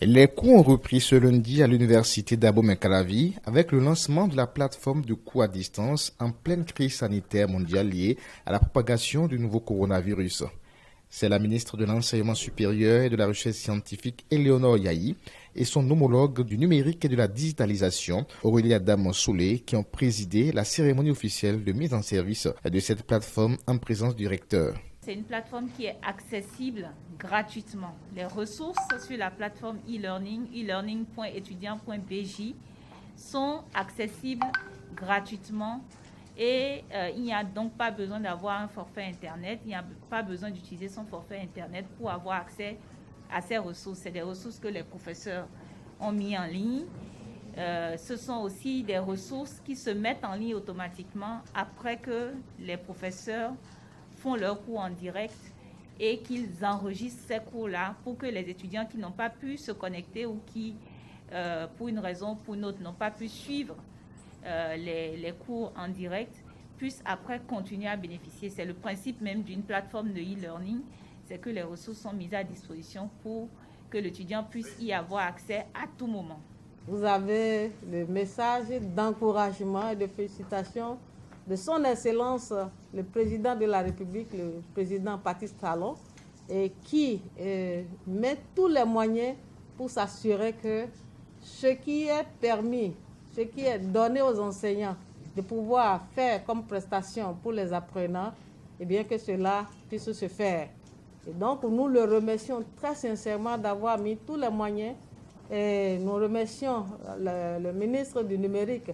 Les cours ont repris ce lundi à l'université d'Abomey-Calavi avec le lancement de la plateforme de cours à distance en pleine crise sanitaire mondiale liée à la propagation du nouveau coronavirus. C'est la ministre de l'Enseignement supérieur et de la Recherche scientifique Éléonore Yahi et son homologue du numérique et de la digitalisation, Aurélie Adam Soulé, qui ont présidé la cérémonie officielle de mise en service de cette plateforme en présence du recteur. C'est une plateforme qui est accessible gratuitement. Les ressources sur la plateforme e-learning, e-learning.étudiant.bj, sont accessibles gratuitement et il n'y a donc pas besoin d'avoir un forfait Internet, il n'y a pas besoin d'utiliser son forfait Internet pour avoir accès à ces ressources. C'est des ressources que les professeurs ont mis en ligne. Ce sont aussi des ressources qui se mettent en ligne automatiquement après que les professeurs font leurs cours en direct et qu'ils enregistrent ces cours-là pour que les étudiants qui n'ont pas pu se connecter ou qui, pour une raison ou pour une autre, n'ont pas pu suivre les cours en direct, puissent après continuer à bénéficier. C'est le principe même d'une plateforme de e-learning, c'est que les ressources sont mises à disposition pour que l'étudiant puisse y avoir accès à tout moment. Vous avez le message d'encouragement et de félicitations de son Excellence, le Président de la République, le Président Patrice Talon, et qui met tous les moyens pour s'assurer que ce qui est permis, ce qui est donné aux enseignants de pouvoir faire comme prestation pour les apprenants, et bien que cela puisse se faire. Et donc, nous le remercions très sincèrement d'avoir mis tous les moyens et nous remercions le ministre du numérique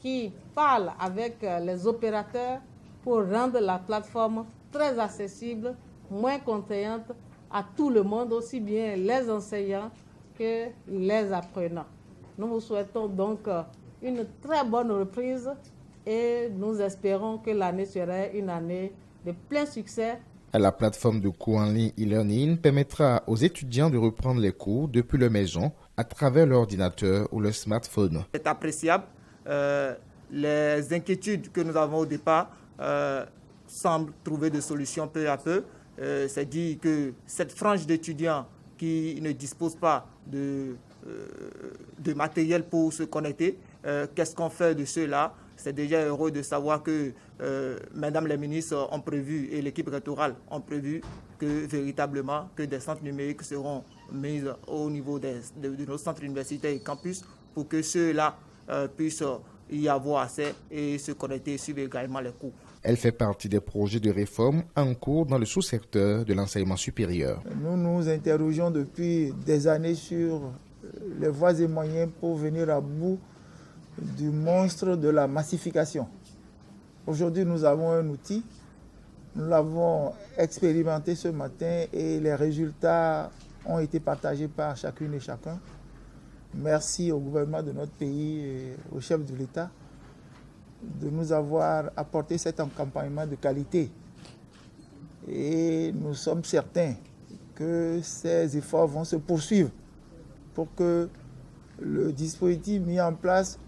qui parle avec les opérateurs pour rendre la plateforme très accessible, moins contraignante à tout le monde, aussi bien les enseignants que les apprenants. Nous vous souhaitons donc une très bonne reprise et nous espérons que l'année sera une année de plein succès. La plateforme de cours en ligne e-learning permettra aux étudiants de reprendre les cours depuis leur maison à travers leur ordinateur ou leur smartphone. C'est appréciable. Les inquiétudes que nous avons au départ semblent trouver des solutions peu à peu. C'est-à-dire que cette frange d'étudiants qui ne disposent pas de matériel pour se connecter, qu'est-ce qu'on fait de ceux-là? C'est déjà heureux de savoir que Mesdames les ministres ont prévu et l'équipe rectorale ont prévu que véritablement que des centres numériques seront mis au niveau de nos centres universitaires et campus pour que ceux-là puissent y avoir accès et se connecter et suivre également les cours. Elle fait partie des projets de réforme en cours dans le sous-secteur de l'enseignement supérieur. Nous nous interrogeons depuis des années sur les voies et moyens pour venir à bout du monstre de la massification. Aujourd'hui, nous avons un outil, nous l'avons expérimenté ce matin et les résultats ont été partagés par chacune et chacun. Merci au gouvernement de notre pays et au chef de l'État de nous avoir apporté cet accompagnement de qualité. Et nous sommes certains que ces efforts vont se poursuivre pour que le dispositif mis en place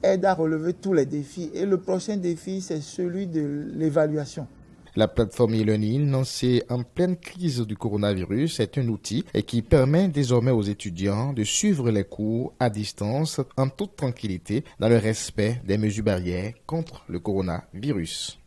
aide à relever tous les défis. Et le prochain défi, c'est celui de l'évaluation. La plateforme e-learning, lancée en pleine crise du coronavirus, est un outil qui permet désormais aux étudiants de suivre les cours à distance en toute tranquillité dans le respect des mesures barrières contre le coronavirus.